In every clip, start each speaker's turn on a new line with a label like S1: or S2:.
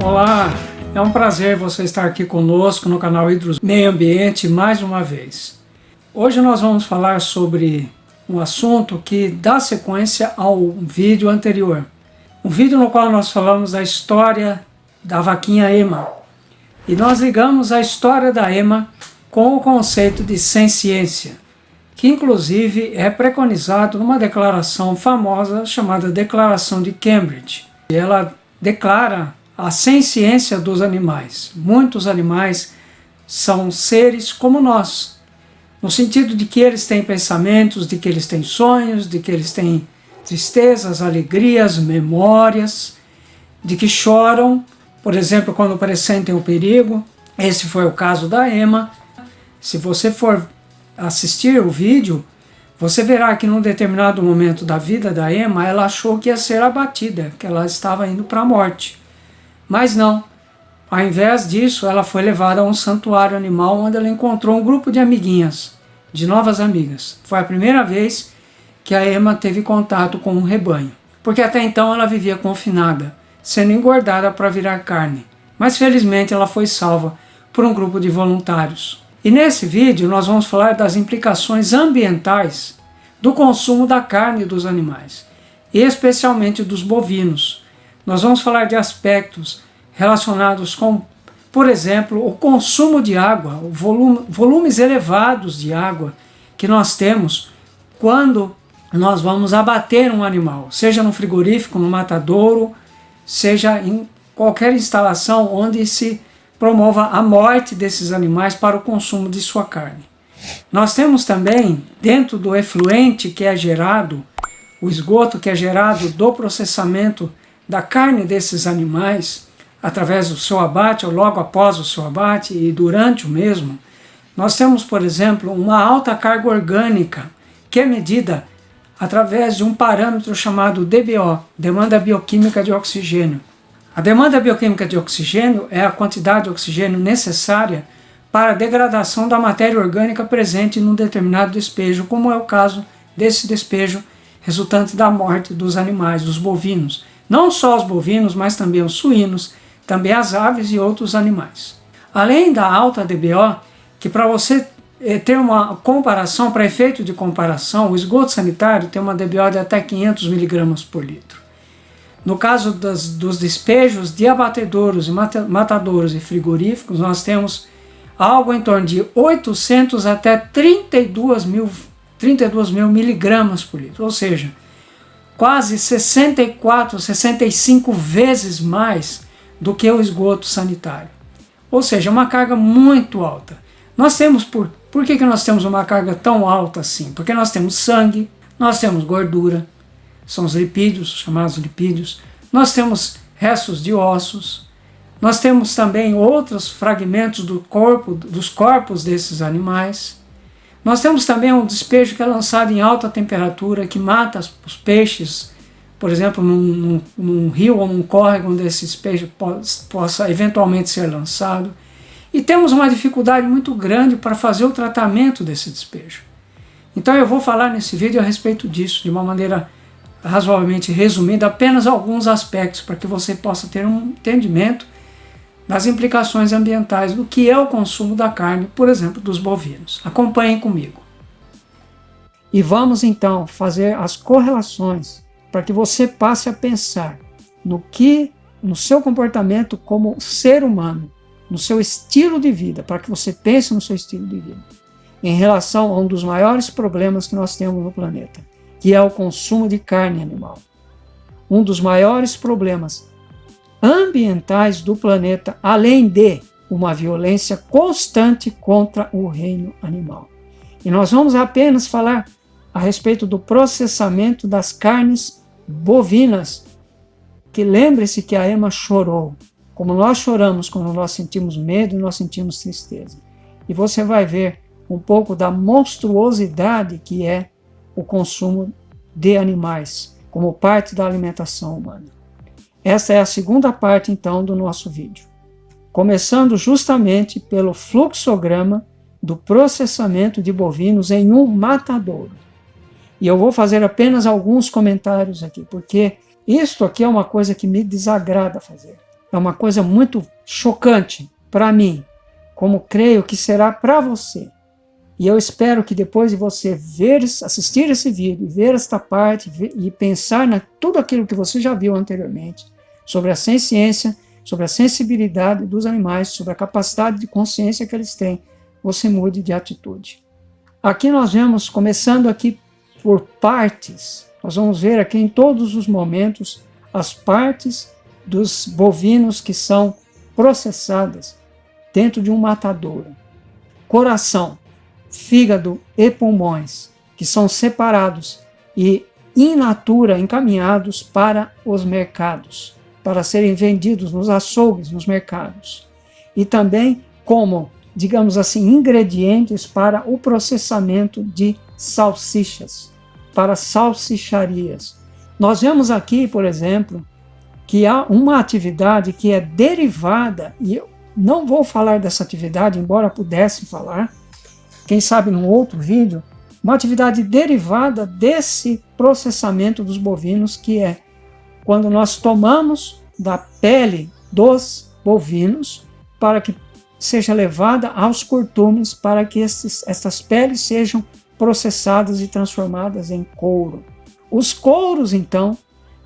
S1: Olá, é um prazer você estar aqui conosco no canal Hidros Meio Ambiente mais uma vez. Hoje nós vamos falar sobre um assunto que dá sequência ao vídeo anterior. Um vídeo no qual nós falamos da história da vaquinha Ema. E nós ligamos a história da Ema com o conceito de senciência, que inclusive é preconizado numa declaração famosa chamada Declaração de Cambridge. E ela declara a senciência dos animais. Muitos animais são seres como nós, no sentido de que eles têm pensamentos, de que eles têm sonhos, de que eles têm tristezas, alegrias, memórias, de que choram, por exemplo, quando pressentem o perigo. Esse foi o caso da Ema. Se você for assistir o vídeo, você verá que num determinado momento da vida da Ema, ela achou que ia ser abatida, que ela estava indo para a morte. Mas não. Ao invés disso, ela foi levada a um santuário animal onde ela encontrou um grupo de amiguinhas, de novas amigas. Foi a primeira vez que a Ema teve contato com um rebanho, porque até então ela vivia confinada, sendo engordada para virar carne. Mas felizmente ela foi salva por um grupo de voluntários. E nesse vídeo nós vamos falar das implicações ambientais do consumo da carne dos animais, e especialmente dos bovinos. Nós vamos falar de aspectos relacionados com, por exemplo, o consumo de água, volumes elevados de água que nós temos quando nós vamos abater um animal, seja no frigorífico, no matadouro, seja em qualquer instalação onde se promova a morte desses animais para o consumo de sua carne. Nós temos também, dentro do efluente que é gerado, o esgoto que é gerado do processamento da carne desses animais, através do seu abate, ou logo após o seu abate e durante o mesmo, nós temos, por exemplo, uma alta carga orgânica, que é medida através de um parâmetro chamado DBO, demanda bioquímica de oxigênio. A demanda bioquímica de oxigênio é a quantidade de oxigênio necessária para a degradação da matéria orgânica presente num determinado despejo, como é o caso desse despejo resultante da morte dos animais, dos bovinos. Não só os bovinos, mas também os suínos, também as aves e outros animais. Além da alta DBO, que para você ter uma comparação, para efeito de comparação, o esgoto sanitário tem uma DBO de até 500 mg por litro. No caso dos despejos de abatedouros, matadouros e frigoríficos, nós temos algo em torno de 800 até 32 mil miligramas por litro, ou seja, quase 64, 65 vezes mais do que o esgoto sanitário. Ou seja, uma carga muito alta. Nós temos, por que nós temos uma carga tão alta assim? Porque nós temos sangue, nós temos gordura, são os lipídios, chamados lipídios, nós temos restos de ossos, nós temos também outros fragmentos dos corpos desses animais. Nós temos também um despejo que é lançado em alta temperatura, que mata os peixes, por exemplo, num rio ou num córrego onde esse despejo possa eventualmente ser lançado. E temos uma dificuldade muito grande para fazer o tratamento desse despejo. Então eu vou falar nesse vídeo a respeito disso, de uma maneira razoavelmente resumida, apenas alguns aspectos, para que você possa ter um entendimento das implicações ambientais do que é o consumo da carne, por exemplo, dos bovinos. Acompanhem comigo. E vamos então fazer as correlações para que você passe a pensar no seu comportamento como ser humano, no seu estilo de vida, para que você pense no seu estilo de vida, em relação a um dos maiores problemas que nós temos no planeta, que é o consumo de carne animal. Um dos maiores problemas ambientais do planeta, além de uma violência constante contra o reino animal. E nós vamos apenas falar a respeito do processamento das carnes bovinas, que lembre-se que a Ema chorou, como nós choramos quando nós sentimos medo e nós sentimos tristeza. E você vai ver um pouco da monstruosidade que é o consumo de animais, como parte da alimentação humana. Essa é a segunda parte, então, do nosso vídeo, começando justamente pelo fluxograma do processamento de bovinos em um matadouro. E eu vou fazer apenas alguns comentários aqui, porque isto aqui é uma coisa que me desagrada fazer. É uma coisa muito chocante para mim, como creio que será para você. E eu espero que depois de você assistir esse vídeo, ver esta parte e pensar em tudo aquilo que você já viu anteriormente, sobre a ciência, sobre a sensibilidade dos animais, sobre a capacidade de consciência que eles têm, você mude de atitude. Aqui nós vemos, começando aqui por partes, nós vamos ver aqui em todos os momentos as partes dos bovinos que são processadas dentro de um matadouro. Coração, fígado e pulmões, que são separados e in natura encaminhados para os mercados, para serem vendidos nos açougues, nos mercados. E também como, digamos assim, ingredientes para o processamento de salsichas, para salsicharias. Nós vemos aqui, por exemplo, que há uma atividade que é derivada, e eu não vou falar dessa atividade, embora pudesse falar, quem sabe num outro vídeo, uma atividade derivada desse processamento dos bovinos, que é quando nós tomamos da pele dos bovinos para que seja levada aos curtumes, para que essas peles sejam processadas e transformadas em couro. Os couros, então,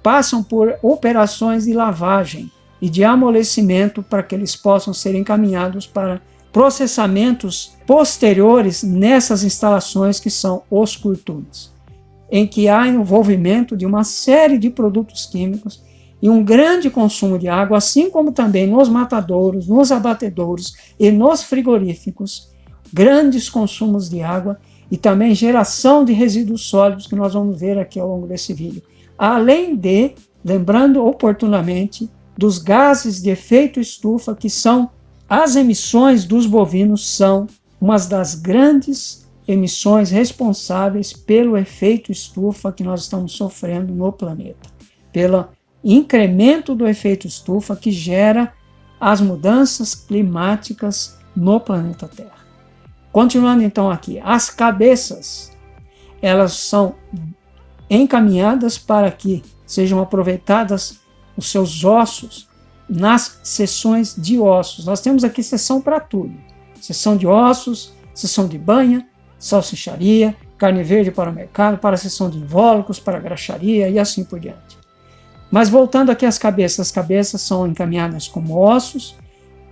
S1: passam por operações de lavagem e de amolecimento para que eles possam ser encaminhados para processamentos posteriores nessas instalações que são os curtumes, em que há envolvimento de uma série de produtos químicos e um grande consumo de água, assim como também nos matadouros, nos abatedouros e nos frigoríficos, grandes consumos de água e também geração de resíduos sólidos, que nós vamos ver aqui ao longo desse vídeo. Além de, lembrando oportunamente, dos gases de efeito estufa, que são as emissões dos bovinos, são uma das grandes emissões responsáveis pelo efeito estufa que nós estamos sofrendo no planeta, pelo incremento do efeito estufa que gera as mudanças climáticas no planeta Terra. Continuando então aqui, as cabeças, elas são encaminhadas para que sejam aproveitadas os seus ossos nas seções de ossos. Nós temos aqui seção para tudo. Seção de ossos, seção de banha, salsicharia, carne verde para o mercado, para a seção de invólucros, para a graxaria e assim por diante. Mas voltando aqui às cabeças, as cabeças são encaminhadas como ossos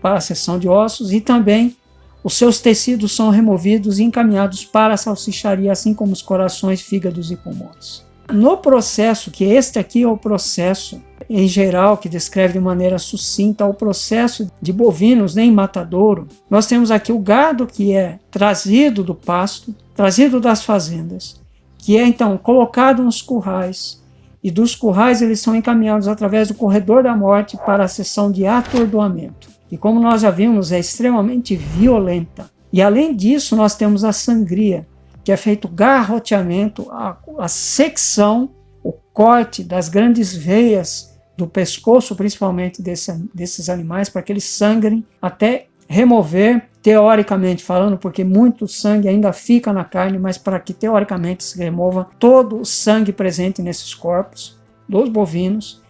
S1: para a seção de ossos e também os seus tecidos são removidos e encaminhados para a salsicharia, assim como os corações, fígados e pulmões. No processo, que este aqui é o processo em geral, que descreve de maneira sucinta o processo de bovinos em matadouro, nós temos aqui o gado que é trazido do pasto, trazido das fazendas, que é então colocado nos currais, e dos currais eles são encaminhados através do corredor da morte para a seção de atordoamento. E como nós já vimos, é extremamente violenta. E além disso, nós temos a sangria, que é feito garroteamento, a secção, o corte das grandes veias do pescoço, principalmente desses animais, para que eles sangrem até remover, teoricamente falando, porque muito sangue ainda fica na carne, mas para que teoricamente se remova todo o sangue presente nesses corpos dos bovinos,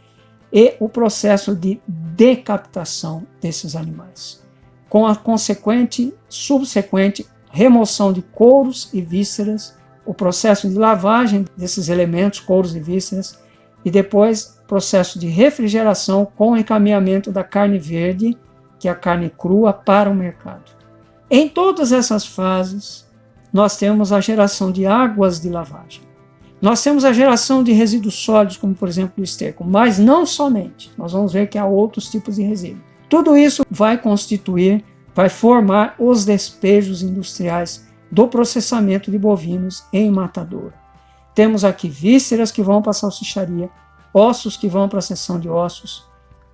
S1: e o processo de decapitação desses animais, com a subsequente remoção de couros e vísceras, o processo de lavagem desses elementos, couros e vísceras, e depois processo de refrigeração com o encaminhamento da carne verde, que é a carne crua, para o mercado. Em todas essas fases, nós temos a geração de águas de lavagem. Nós temos a geração de resíduos sólidos, como por exemplo o esterco, mas não somente. Nós vamos ver que há outros tipos de resíduos. Tudo isso vai formar os despejos industriais do processamento de bovinos em matadouro. Temos aqui vísceras que vão para a salsicharia, ossos que vão para a seção de ossos,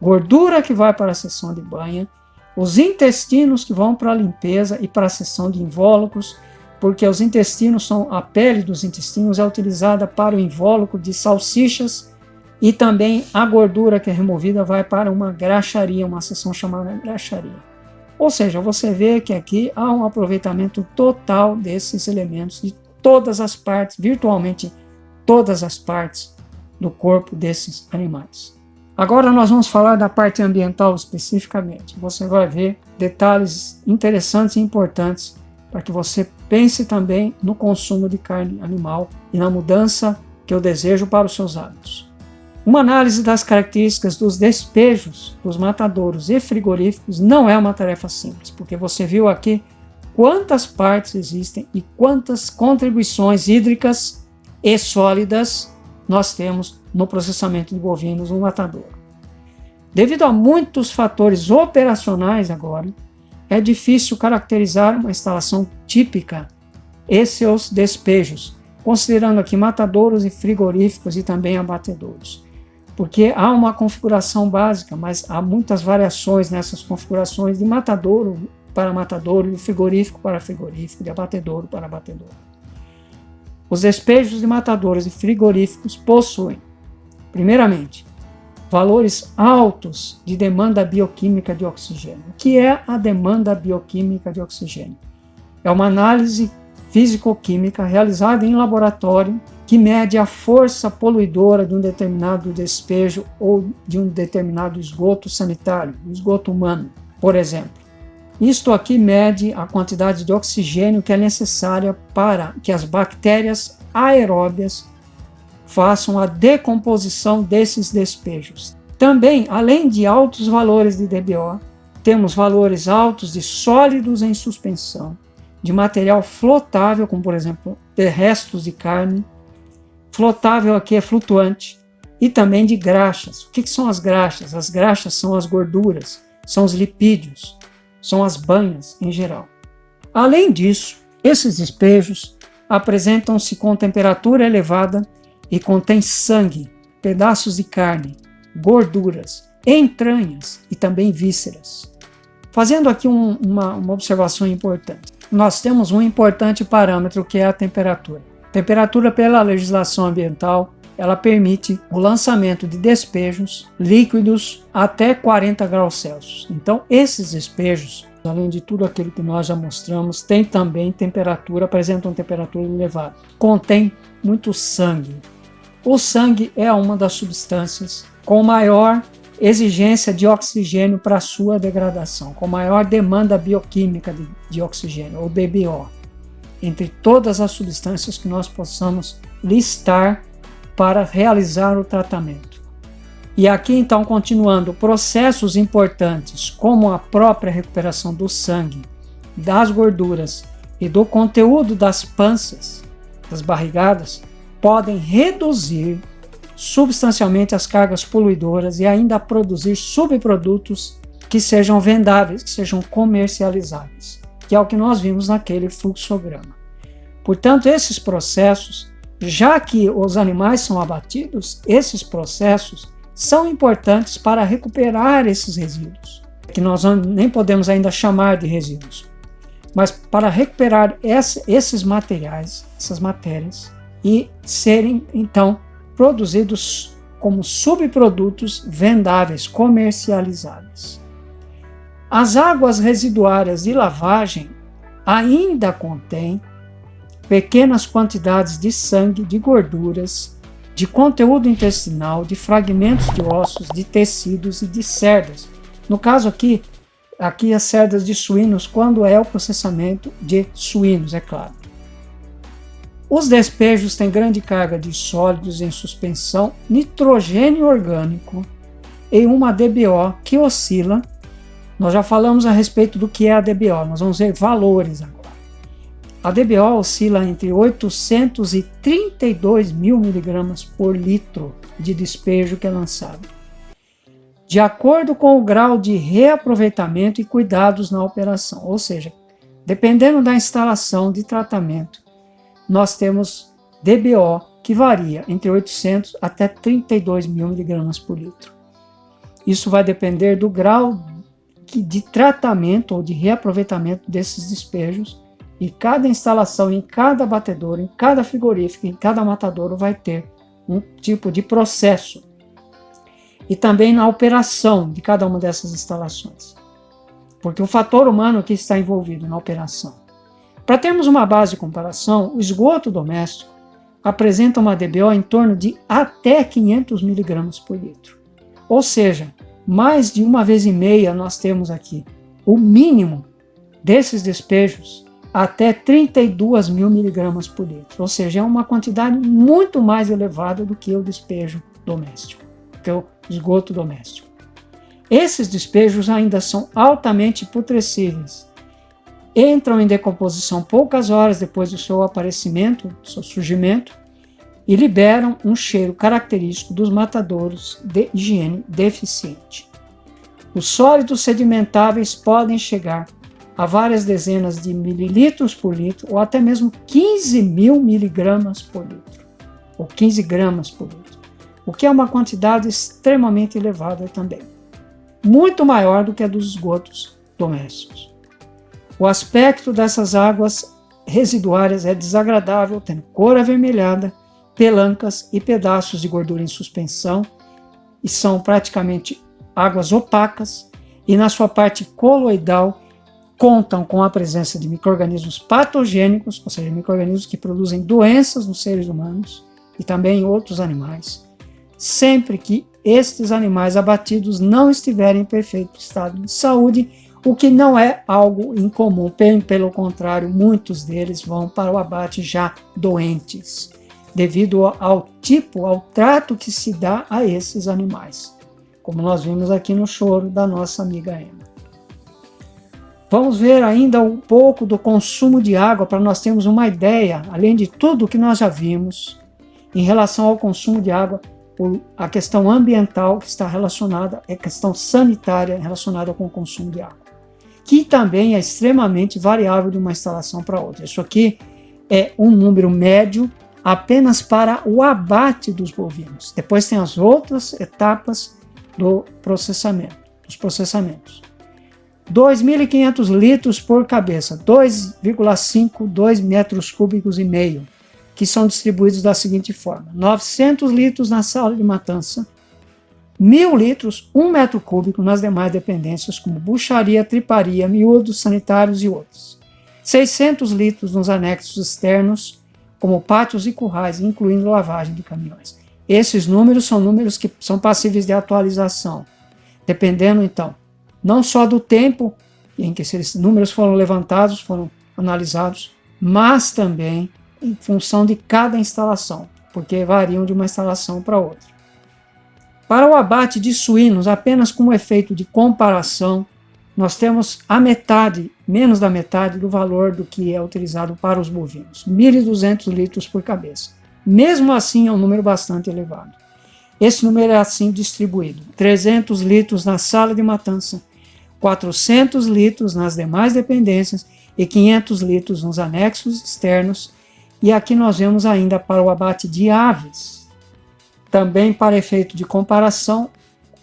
S1: gordura que vai para a seção de banha, os intestinos que vão para a limpeza e para a seção de invólucros, porque os intestinos a pele dos intestinos é utilizada para o invólucro de salsichas, e também a gordura que é removida vai para uma graxaria, uma seção chamada graxaria. Ou seja, você vê que aqui há um aproveitamento total desses elementos, de todas as partes, virtualmente todas as partes do corpo desses animais. Agora nós vamos falar da parte ambiental especificamente. Você vai ver detalhes interessantes e importantes para que você pense também no consumo de carne animal e na mudança que eu desejo para os seus hábitos. Uma análise das características dos despejos dos matadouros e frigoríficos não é uma tarefa simples, porque você viu aqui quantas partes existem e quantas contribuições hídricas e sólidas nós temos no processamento de bovinos no matadouro. Devido a muitos fatores operacionais agora, é difícil caracterizar uma instalação típica e seus despejos, considerando aqui matadouros e frigoríficos e também abatedouros. Porque há uma configuração básica, mas há muitas variações nessas configurações de matadouro para matadouro, de frigorífico para frigorífico, de abatedouro para abatedouro. Os despejos de matadouros e frigoríficos possuem, primeiramente, valores altos de demanda bioquímica de oxigênio. O que é a demanda bioquímica de oxigênio? É uma análise físico-química realizada em laboratório que mede a força poluidora de um determinado despejo ou de um determinado esgoto sanitário, um esgoto humano, por exemplo. Isto aqui mede a quantidade de oxigênio que é necessária para que as bactérias aeróbias façam a decomposição desses despejos. Também, além de altos valores de DBO, temos valores altos de sólidos em suspensão, de material flotável, como por exemplo, de restos de carne. Flotável aqui é flutuante. E também de graxas. O que são as graxas? As graxas são as gorduras, são os lipídios, são as banhas em geral. Além disso, esses despejos apresentam-se com temperatura elevada e contêm sangue, pedaços de carne, gorduras, entranhas e também vísceras. Fazendo aqui uma observação importante. Nós temos um importante parâmetro que é a temperatura. Temperatura, pela legislação ambiental, ela permite o lançamento de despejos líquidos até 40 graus Celsius. Então, esses despejos, além de tudo aquilo que nós já mostramos, têm também temperatura, apresentam temperatura elevada. Contém muito sangue. O sangue é uma das substâncias com maior exigência de oxigênio para sua degradação, com maior demanda bioquímica de oxigênio, ou DBO, entre todas as substâncias que nós possamos listar para realizar o tratamento. E aqui então, continuando, processos importantes como a própria recuperação do sangue, das gorduras e do conteúdo das panças, das barrigadas, podem reduzir substancialmente as cargas poluidoras e ainda produzir subprodutos que sejam vendáveis, que sejam comercializáveis, que é o que nós vimos naquele fluxograma. Portanto, esses processos, já que os animais são abatidos, esses processos são importantes para recuperar esses resíduos, que nós nem podemos ainda chamar de resíduos, mas para recuperar esses materiais, essas matérias, e serem, então, produzidos como subprodutos vendáveis, comercializáveis. As águas residuárias de lavagem ainda contêm pequenas quantidades de sangue, de gorduras, de conteúdo intestinal, de fragmentos de ossos, de tecidos e de cerdas. No caso aqui as cerdas de suínos, quando é o processamento de suínos, é claro. Os despejos têm grande carga de sólidos em suspensão, nitrogênio orgânico e uma DBO que oscila. Nós já falamos a respeito do que é a DBO, nós vamos ver valores agora. A DBO oscila entre 800 e 32 mil miligramas por litro de despejo que é lançado, de acordo com o grau de reaproveitamento e cuidados na operação. Ou seja, dependendo da instalação de tratamento, nós temos DBO que varia entre 800 até 32 mil miligramas por litro. Isso vai depender do grau de tratamento ou de reaproveitamento desses despejos, e cada instalação, em cada abatedouro, em cada frigorífico, em cada matadouro vai ter um tipo de processo. E também na operação de cada uma dessas instalações. Porque o fator humano aqui está envolvido na operação. Para termos uma base de comparação, o esgoto doméstico apresenta uma DBO em torno de até 500 mg por litro. Ou seja, mais de uma vez e meia nós temos aqui o mínimo desses despejos até 32 mil miligramas por litro. Ou seja, é uma quantidade muito mais elevada do que o despejo doméstico, que é o esgoto doméstico. Esses despejos ainda são altamente putrescíveis. Entram em decomposição poucas horas depois do seu aparecimento, do seu surgimento, e liberam um cheiro característico dos matadouros de higiene deficiente. Os sólidos sedimentáveis podem chegar a várias dezenas de mililitros por litro ou até mesmo 15 mil miligramas por litro, ou 15 gramas por litro, o que é uma quantidade extremamente elevada também, muito maior do que a dos esgotos domésticos. O aspecto dessas águas residuárias é desagradável, tendo cor avermelhada, pelancas e pedaços de gordura em suspensão, e são praticamente águas opacas, e na sua parte coloidal contam com a presença de micro-organismos patogênicos, ou seja, micro-organismos que produzem doenças nos seres humanos e também em outros animais, sempre que estes animais abatidos não estiverem em perfeito estado de saúde, o que não é algo incomum, pelo contrário, muitos deles vão para o abate já doentes, devido ao tipo, ao trato que se dá a esses animais, como nós vimos aqui no choro da nossa amiga Emma. Vamos ver ainda um pouco do consumo de água para nós termos uma ideia, além de tudo que nós já vimos, em relação ao consumo de água, a questão ambiental que está relacionada, a questão sanitária relacionada com o consumo de água, que também é extremamente variável de uma instalação para outra. Isso aqui é um número médio apenas para o abate dos bovinos. Depois tem as outras etapas do processamento, dos processamentos. 2.500 litros por cabeça, 2,5 metros cúbicos e meio, que são distribuídos da seguinte forma: 900 litros na sala de matança, 1.000 litros, 1 metro cúbico nas demais dependências, como bucharia, triparia, miúdos sanitários e outros. 600 litros nos anexos externos, como pátios e currais, incluindo lavagem de caminhões. Esses números são números que são passíveis de atualização, dependendo, então, não só do tempo em que esses números foram levantados, foram analisados, mas também em função de cada instalação, porque variam de uma instalação para outra. Para o abate de suínos, apenas como efeito de comparação, nós temos a metade, menos da metade do valor do que é utilizado para os bovinos, 1.200 litros por cabeça. Mesmo assim, é um número bastante elevado. Esse número é assim distribuído: 300 litros na sala de matança, 400 litros nas demais dependências e 500 litros nos anexos externos. E aqui nós vemos ainda para o abate de aves, também para efeito de comparação,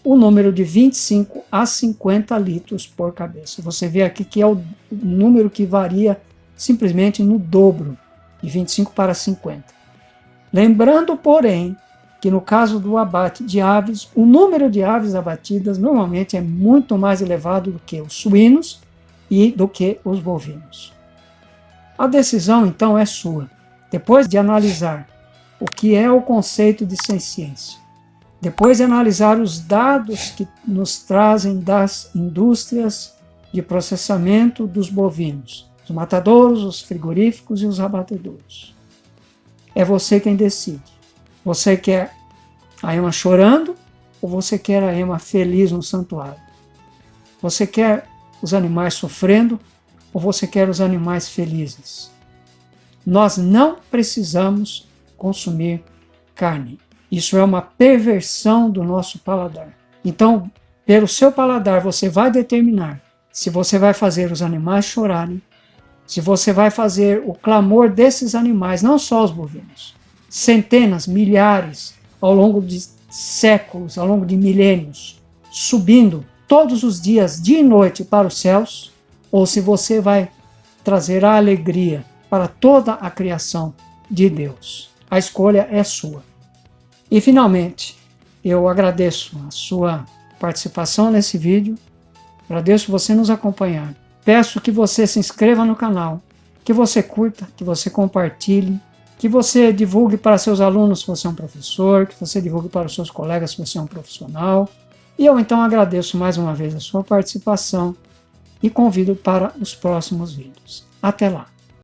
S1: o número de 25 a 50 litros por cabeça. Você vê aqui que é o número que varia simplesmente no dobro, de 25 para 50. Lembrando, porém, que no caso do abate de aves, o número de aves abatidas normalmente é muito mais elevado do que os suínos e do que os bovinos. A decisão, então, é sua. Depois de analisar o que é o conceito de ciência, depois de analisar os dados que nos trazem das indústrias de processamento dos bovinos, os matadouros, os frigoríficos e os abatedouros, é você quem decide. Você quer a Ema chorando ou você quer a Ema feliz no santuário? Você quer os animais sofrendo ou você quer os animais felizes? Nós não precisamos consumir carne. Isso é uma perversão do nosso paladar. Então, pelo seu paladar, você vai determinar se você vai fazer os animais chorarem, se você vai fazer o clamor desses animais, não só os bovinos, centenas, milhares, ao longo de séculos, ao longo de milênios, subindo todos os dias, dia e noite, para os céus, ou se você vai trazer a alegria para toda a criação de Deus. A escolha é sua. E, finalmente, eu agradeço a sua participação nesse vídeo, agradeço você nos acompanhar. Peço que você se inscreva no canal, que você curta, que você compartilhe Que você divulgue para seus alunos se você é um professor, que você divulgue para os seus colegas se você é um profissional. E eu então agradeço mais uma vez a sua participação e convido para os próximos vídeos. Até lá!